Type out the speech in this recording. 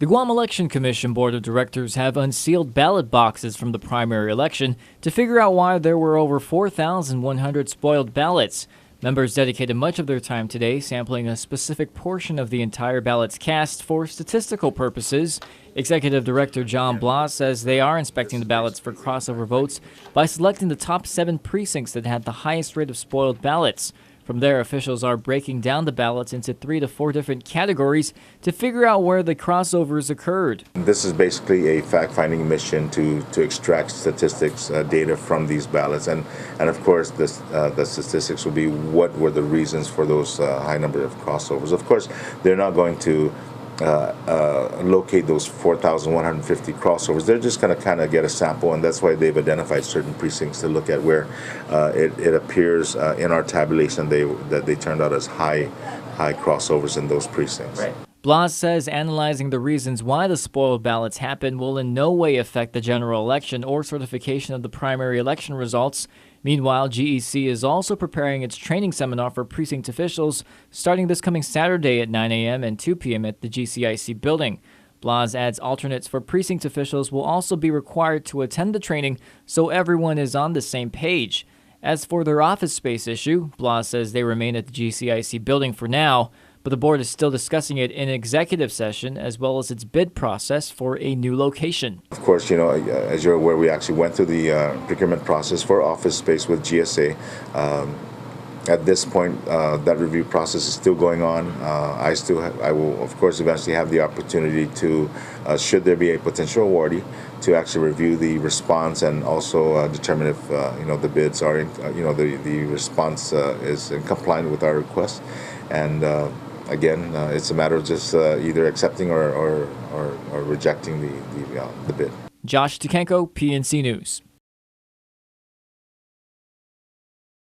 The Guam Election Commission Board of Directors have unsealed ballot boxes from the primary election to figure out why there were over 4,100 spoiled ballots. Members dedicated much of their time today sampling a specific portion of the entire ballots cast for statistical purposes. Executive Director John Blas says they are inspecting the ballots for crossover votes by selecting the top 7 precincts that had the highest rate of spoiled ballots. From there, officials are breaking down the ballots into 3 to 4 different categories to figure out where the crossovers occurred. This is basically a fact-finding mission to extract statistics, data from these ballots, and of course, the statistics will be what were the reasons for those high number of crossovers. Of course, they're not going to locate those 4,150 crossovers. They're just going to kind of get a sample, and that's why they've identified certain precincts to look at where it appears in our tabulation that they turned out as high crossovers in those precincts. Right. Blas says analyzing the reasons why the spoiled ballots happened will in no way affect the general election or certification of the primary election results. Meanwhile, GEC is also preparing its training seminar for precinct officials starting this coming Saturday at 9 a.m. and 2 p.m. at the GCIC building. Blas adds alternates for precinct officials will also be required to attend the training so everyone is on the same page. As for their office space issue, Blas says they remain at the GCIC building for now, but the board is still discussing it in executive session as well as its bid process for a new location. Of course, you know, as you're aware, we actually went through the procurement process for office space with GSA. At this point, that review process is still going on. I will, of course, eventually have the opportunity to, should there be a potential awardee, to actually review the response and also determine if the bids are, the response is in compliance with our request. And again, it's a matter of just either accepting or rejecting the bid. Josh Tukenko, PNC News.